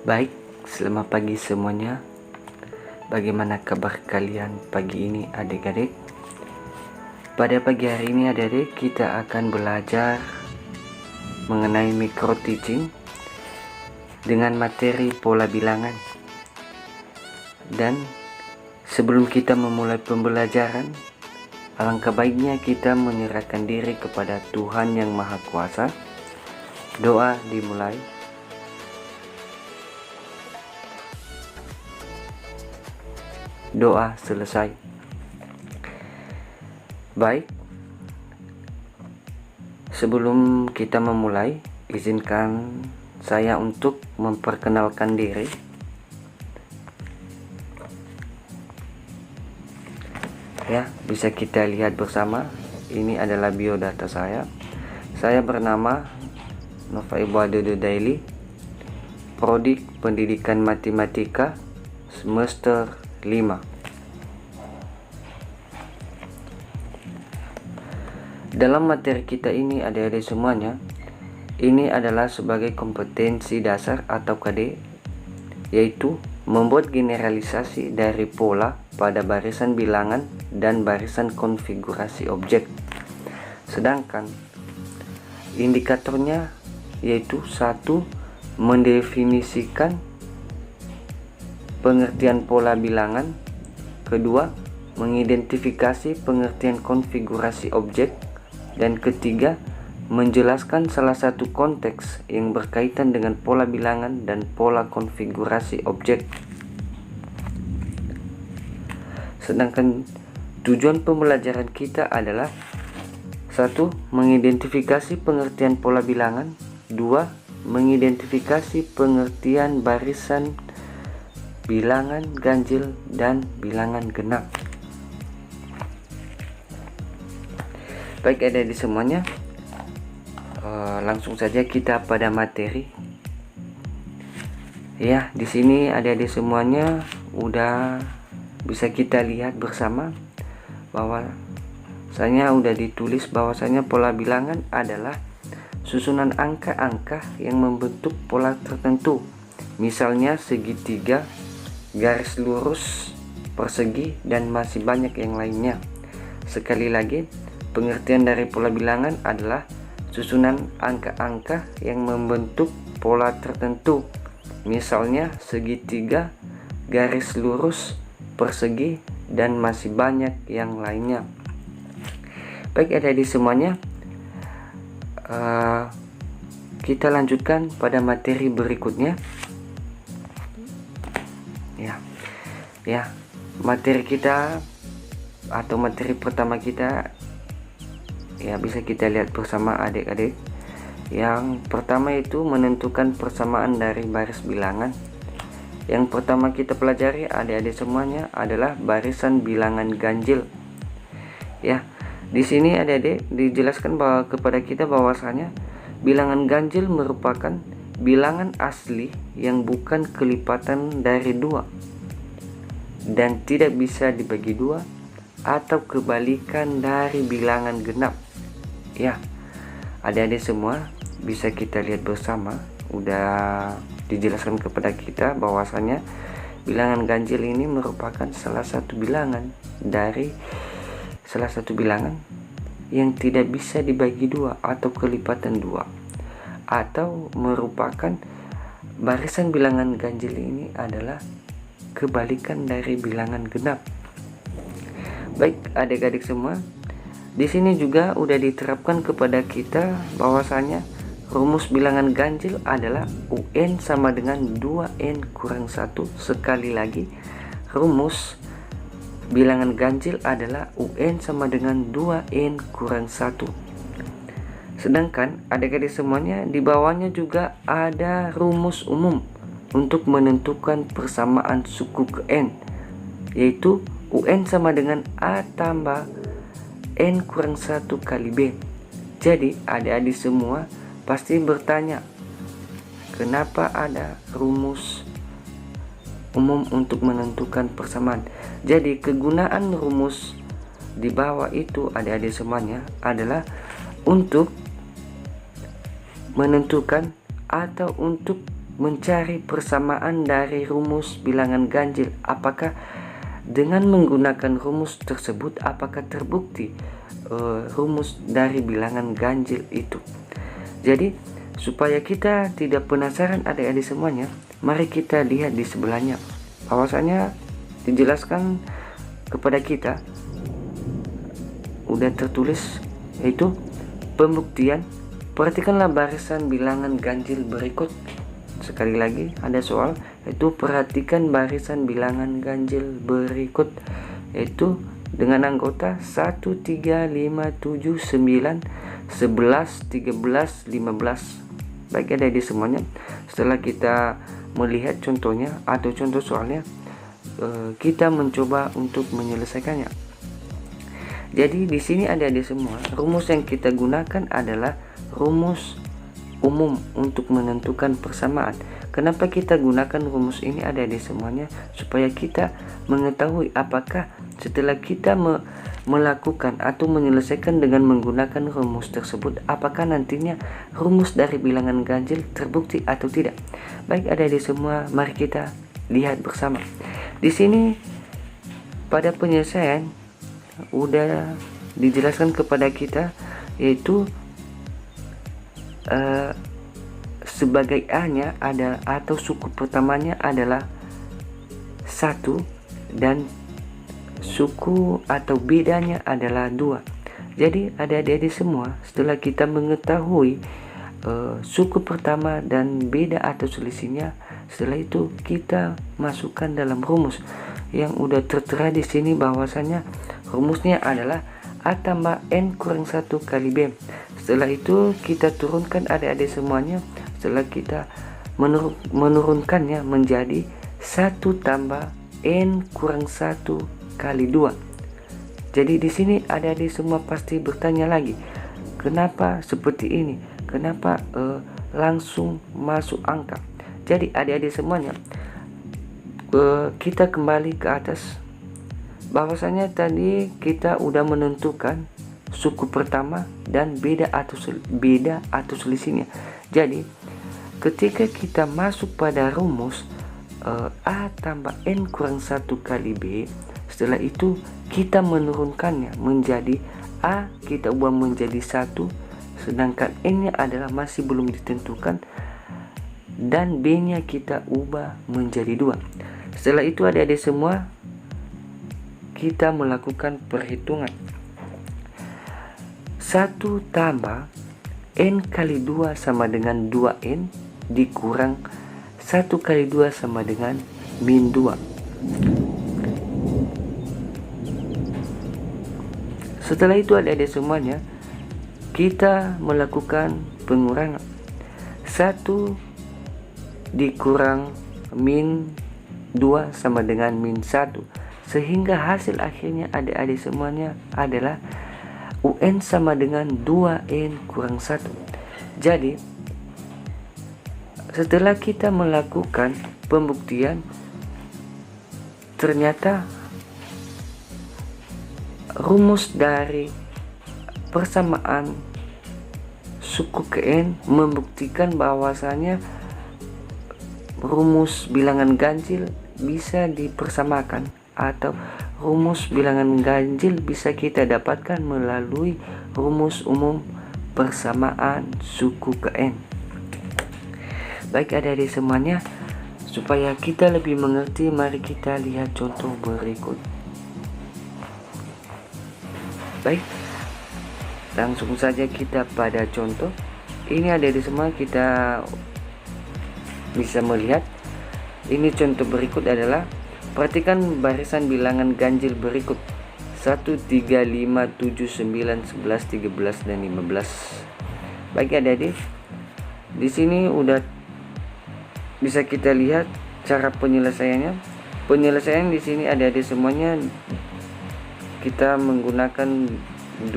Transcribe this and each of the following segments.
Baik, selamat pagi semuanya. Bagaimana kabar kalian pagi ini adik-adik? Pada pagi hari ini adik-adik kita akan belajar mengenai micro teaching dengan materi pola bilangan. Dan sebelum kita memulai pembelajaran, alangkah baiknya kita menyerahkan diri kepada Tuhan yang Maha Kuasa. Doa dimulai. Doa selesai. Baik, sebelum kita memulai, izinkan saya untuk memperkenalkan diri. Ya, bisa kita lihat bersama. Ini adalah biodata saya. Saya bernama Nova Ibu Adodo Daily, Prodi Pendidikan Matematika semester 5. Dalam materi kita ini adik-adik semuanya, ini adalah sebagai kompetensi dasar atau KD, yaitu membuat generalisasi dari pola pada barisan bilangan dan barisan konfigurasi objek. Sedangkan indikatornya yaitu 1. Mendefinisikan pengertian pola bilangan. 2. Mengidentifikasi pengertian konfigurasi objek. Dan 3. Menjelaskan salah satu konteks yang berkaitan dengan pola bilangan dan pola konfigurasi objek. Sedangkan tujuan pembelajaran kita adalah 1. Mengidentifikasi pengertian pola bilangan. 2. Mengidentifikasi pengertian barisan bilangan ganjil dan bilangan genap. Baik adik-adik semuanya, langsung saja kita pada materi. Ya, di sini adik-adik semuanya udah bisa kita lihat bersama bahwa saya udah ditulis bahwasanya pola bilangan adalah susunan angka-angka yang membentuk pola tertentu. Misalnya segitiga, garis lurus, persegi, dan masih banyak yang lainnya. Sekali lagi, pengertian dari pola bilangan adalah susunan angka-angka yang membentuk pola tertentu. Misalnya segitiga, garis lurus, persegi, dan masih banyak yang lainnya. Baik adik-adik semuanya, kita lanjutkan pada materi berikutnya. Ya, materi kita atau materi pertama kita ya bisa kita lihat bersama adik-adik. Yang pertama itu menentukan persamaan dari baris bilangan. Yang pertama kita pelajari adik-adik semuanya adalah barisan bilangan ganjil. Ya, di sini adik-adik dijelaskan bahwa kepada kita bahwasanya bilangan ganjil merupakan bilangan asli yang bukan kelipatan dari 2 dan tidak bisa dibagi 2 atau kebalikan dari bilangan genap. Ya, adik-adik semua bisa kita lihat bersama, udah dijelaskan kepada kita bahwasanya bilangan ganjil ini merupakan salah satu bilangan yang tidak bisa dibagi 2 atau kelipatan 2, atau merupakan barisan bilangan ganjil ini adalah kebalikan dari bilangan genap. Baik adik-adik semua, di sini juga udah diterapkan kepada kita bahwasanya rumus bilangan ganjil adalah UN sama dengan 2N kurang 1. Sekali lagi, rumus bilangan ganjil adalah UN sama dengan 2N kurang 1. Sedangkan adik-adik semuanya di bawahnya juga ada rumus umum untuk menentukan persamaan suku ke N, yaitu UN sama dengan A tambah N kurang 1 kali B. Jadi adik-adik semua pasti bertanya, kenapa ada rumus umum untuk menentukan persamaan? Jadi kegunaan rumus di bawah itu adik-adik semuanya adalah untuk menentukan atau untuk mencari persamaan dari rumus bilangan ganjil. Apakah dengan menggunakan rumus tersebut apakah terbukti rumus dari bilangan ganjil itu? Jadi supaya kita tidak penasaran adik-adik semuanya, mari kita lihat di sebelahnya. Bahwasanya dijelaskan kepada kita udah tertulis, yaitu pembuktian. Perhatikanlah barisan bilangan ganjil berikut. Sekali lagi ada soal, yaitu perhatikan barisan bilangan ganjil berikut, yaitu dengan anggota 1, 3, 5, 7, 9, 11, 13, 15. Baik adik-adik semuanya, setelah kita melihat contohnya atau contoh soalnya, kita mencoba untuk menyelesaikannya. Jadi di sini adik-adik semua, rumus yang kita gunakan adalah rumus umum untuk menentukan persamaan. Kenapa kita gunakan rumus ini adik-adik semuanya? Supaya kita mengetahui apakah setelah kita melakukan atau menyelesaikan dengan menggunakan rumus tersebut, apakah nantinya rumus dari bilangan ganjil terbukti atau tidak. Baik adik-adik semua, mari kita lihat bersama. Di sini pada penyelesaian udah dijelaskan kepada kita, yaitu sebagai A-nya ada atau suku pertamanya adalah 1 dan suku atau bedanya adalah 2. Jadi adik-adik semua, setelah kita mengetahui suku pertama dan beda atau selisihnya, setelah itu kita masukkan dalam rumus yang udah tertera di sini. Bahwasanya rumusnya adalah A tambah N kurang 1 kali B. Setelah itu kita turunkan adik-adik semuanya. Setelah kita menurunkannya menjadi 1 tambah N kurang 1 kali 2. Jadi di sini adik-adik semua pasti bertanya lagi, kenapa seperti ini? Kenapa langsung masuk angka? Jadi adik-adik semuanya, kita kembali ke atas. Bahwasanya tadi kita udah menentukan suku pertama dan beda atau selisihnya. Jadi ketika kita masuk pada rumus A tambah N kurang 1 kali B, setelah itu kita menurunkannya menjadi A kita ubah menjadi 1, sedangkan N nya adalah masih belum ditentukan, dan B nya kita ubah menjadi 2. Setelah itu adik-adik semua, kita melakukan perhitungan. 1 tambah N kali 2 sama dengan 2N dikurang 1 kali 2 sama dengan min 2. Setelah itu adik-adik semuanya, kita melakukan pengurangan. 1 dikurang min 2 sama dengan min 1, sehingga hasil akhirnya adik-adik semuanya adalah UN sama dengan 2N kurang 1. Jadi setelah kita melakukan pembuktian, ternyata rumus dari persamaan suku ke N membuktikan bahwasanya rumus bilangan ganjil bisa dipersamakan, atau rumus bilangan ganjil bisa kita dapatkan melalui rumus umum persamaan suku ke N. Baik adik-adik semuanya, supaya kita lebih mengerti, mari kita lihat contoh berikut. Baik, langsung saja kita pada contoh ini. Adik-adik semua, kita bisa melihat ini contoh berikut adalah, perhatikan barisan bilangan ganjil berikut 1, 3, 5, 7, 9, 11, 13, dan 15. Baik adik-adik, di sini udah bisa kita lihat cara penyelesaiannya. Penyelesaian di sini adik-adik semuanya kita menggunakan 2,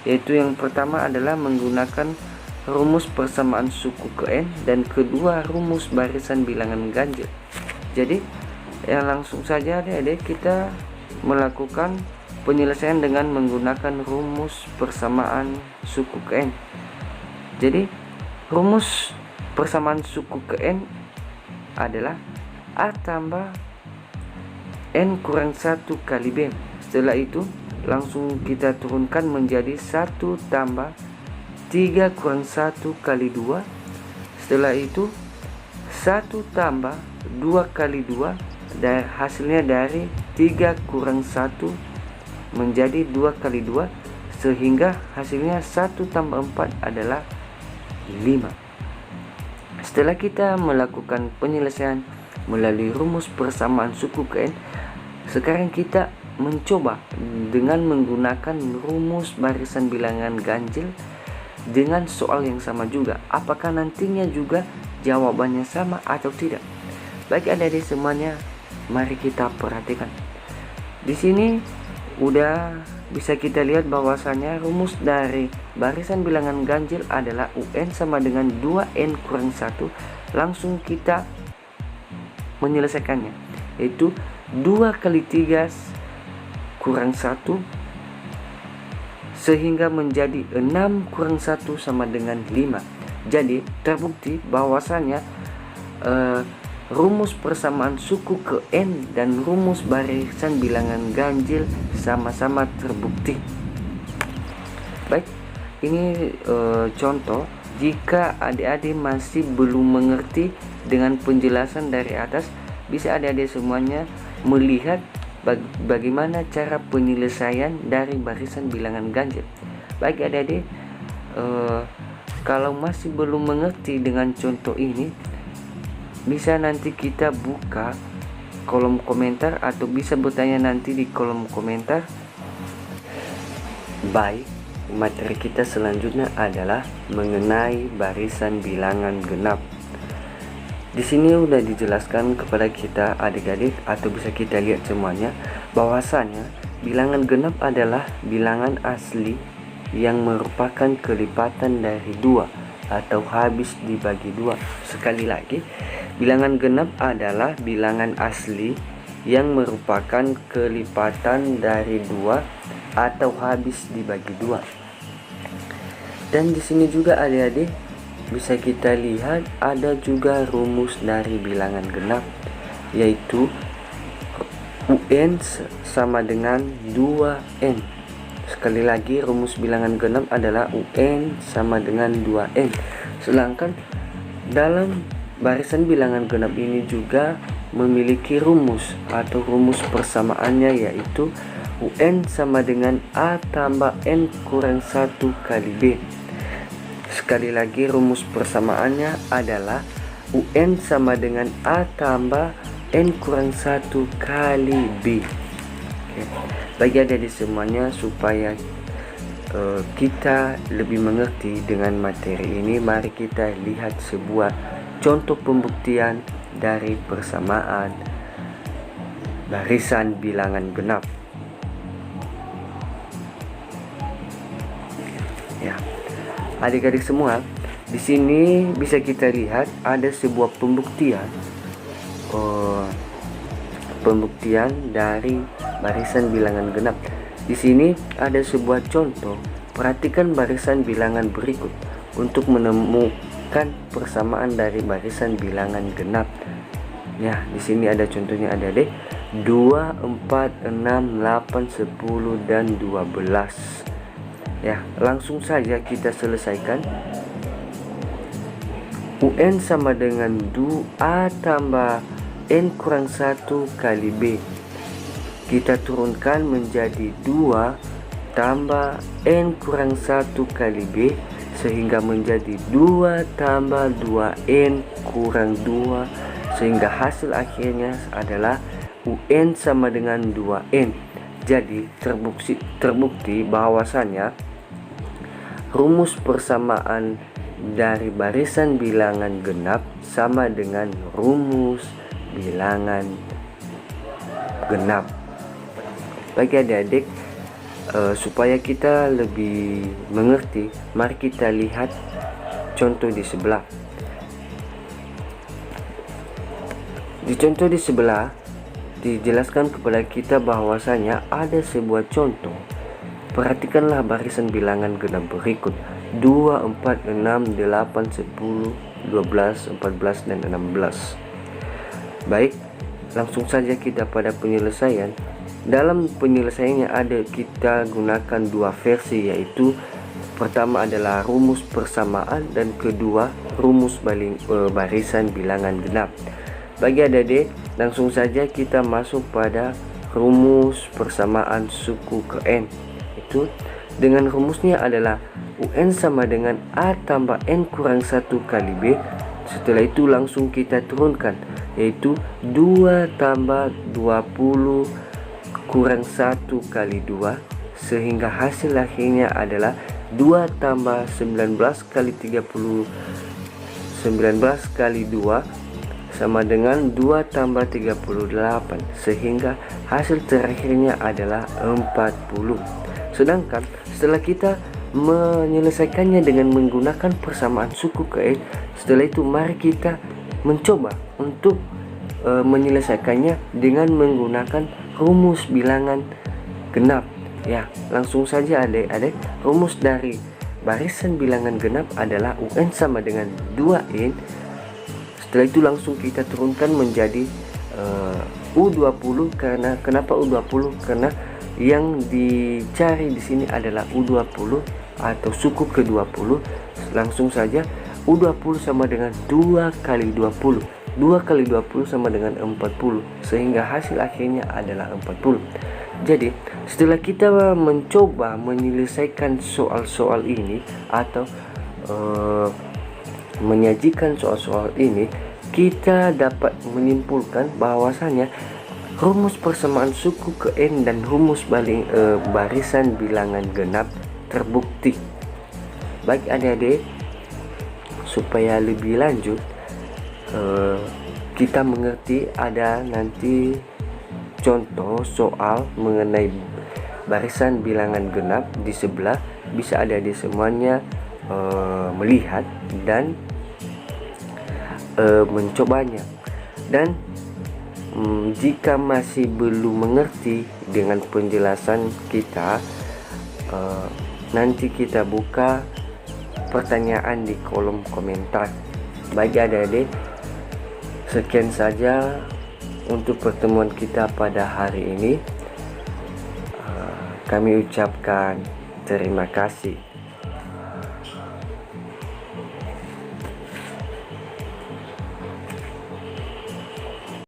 yaitu yang pertama adalah menggunakan rumus persamaan suku ke N, dan kedua rumus barisan bilangan ganjil. Jadi ya langsung saja adik-adik kita melakukan penyelesaian dengan menggunakan rumus persamaan suku ke N. Jadi rumus persamaan suku ke N adalah A tambah N kurang 1 kali B. Setelah itu langsung kita turunkan menjadi 1 tambah 3 kurang 1 kali 2. Setelah itu 1 tambah 2 kali 2, dan hasilnya dari 3 kurang 1 menjadi 2 kali 2, sehingga hasilnya 1 tambah 4 adalah 5. Setelah kita melakukan penyelesaian melalui rumus persamaan suku ke N, sekarang kita mencoba dengan menggunakan rumus barisan bilangan ganjil dengan soal yang sama juga. Apakah nantinya juga jawabannya sama atau tidak? Baik adik-adik semuanya, mari kita perhatikan. Di sini udah bisa kita lihat bahwasanya rumus dari barisan bilangan ganjil adalah UN sama dengan 2N kurang 1. Langsung kita menyelesaikannya, yaitu 2 kali 3 kurang 1 sehingga menjadi 6 kurang 1 sama dengan 5. Jadi terbukti bahwasanya rumus persamaan suku ke N dan rumus barisan bilangan ganjil sama-sama terbukti. Baik, ini contoh. Jika adik-adik masih belum mengerti dengan penjelasan dari atas, bisa adik-adik semuanya melihat bagaimana cara penyelesaian dari barisan bilangan ganjil. Baik adik-adik, kalau masih belum mengerti dengan contoh ini, bisa nanti kita buka kolom komentar atau bisa bertanya nanti di kolom komentar. Baik, materi kita selanjutnya adalah mengenai barisan bilangan genap. Di sini udah dijelaskan kepada kita adik-adik, atau bisa kita lihat semuanya, bahwasanya bilangan genap adalah bilangan asli yang merupakan kelipatan dari 2 atau habis dibagi 2. Sekali lagi, bilangan genap adalah bilangan asli yang merupakan kelipatan dari 2 atau habis dibagi 2. Dan di sini juga adik-adik bisa kita lihat ada juga rumus dari bilangan genap, yaitu UN sama dengan 2N. Sekali lagi, rumus bilangan genap adalah UN sama dengan 2N. Sedangkan dalam barisan bilangan genap ini juga memiliki rumus atau rumus persamaannya, yaitu UN sama dengan A tambah N kurang 1 kali B. Sekali lagi, rumus persamaannya adalah UN sama dengan A tambah N kurang 1 kali B. Bagi adik-adik semuanya, supaya kita lebih mengerti dengan materi ini, mari kita lihat sebuah contoh pembuktian dari persamaan barisan bilangan genap. Ya, adik-adik semua, di sini bisa kita lihat ada sebuah pembuktian dari barisan bilangan genap. Di sini ada sebuah contoh. Perhatikan barisan bilangan berikut untuk menemukan persamaan dari barisan bilangan genap. Ya, di sini ada contohnya adik-adik. 2, 4, 6, 8, 10 dan 12. Ya, langsung saja kita selesaikan. UN sama dengan 2A tambah N kurang 1 kali B. Kita turunkan menjadi 2 tambah N kurang 1 kali B, sehingga menjadi 2 tambah 2N kurang 2, sehingga hasil akhirnya adalah UN sama dengan 2N. Jadi terbukti bahwasannya rumus persamaan dari barisan bilangan genap sama dengan rumus bilangan genap. Bagi adik-adik, supaya kita lebih mengerti, mari kita lihat contoh di sebelah. Di contoh di sebelah dijelaskan kepada kita bahwasanya ada sebuah contoh. Perhatikanlah barisan bilangan genap berikut: 2, 4, 6, 8, 10 12, 14, dan 16. Baik, langsung saja kita pada penyelesaian. Dalam penyelesaiannya kita gunakan dua versi, yaitu pertama adalah rumus persamaan dan kedua rumus barisan bilangan genap. Bagi adik-adik, langsung saja kita masuk pada rumus persamaan suku ke N. Itu dengan rumusnya adalah UN sama dengan A tambah N kurang 1 kali B. Setelah itu langsung kita turunkan, yaitu 2 tambah 20 kurang 1 kali 2, sehingga hasil akhirnya adalah 2 tambah 19 kali 30, 19 kali 2 sama dengan 2 tambah 38, sehingga hasil terakhirnya adalah 40. Sedangkan setelah kita menyelesaikannya dengan menggunakan persamaan suku ke N, setelah itu mari kita mencoba untuk menyelesaikannya dengan menggunakan rumus bilangan genap. Ya, langsung saja adik-adik, rumus dari barisan bilangan genap adalah UN sama dengan 2N. Setelah itu langsung kita turunkan menjadi U20. Kenapa U20? Karena yang dicari di sini adalah U20 atau suku ke-20. Langsung saja U20 sama dengan 2 kali 20. 2 kali 20 sama dengan 40, sehingga hasil akhirnya adalah 40. Jadi setelah kita mencoba menyelesaikan soal-soal ini atau menyajikan soal-soal ini, kita dapat menyimpulkan bahwasanya rumus persamaan suku ke N dan rumus barisan bilangan genap terbukti. Baik adik-adik, supaya lebih lanjut kita mengerti, ada nanti contoh soal mengenai barisan bilangan genap di sebelah, bisa adik-adik semuanya melihat dan mencobanya. Dan jika masih belum mengerti dengan penjelasan kita, nanti kita buka pertanyaan di kolom komentar. Bagi adik-adik, sekian saja untuk pertemuan kita pada hari ini. Kami ucapkan terima kasih.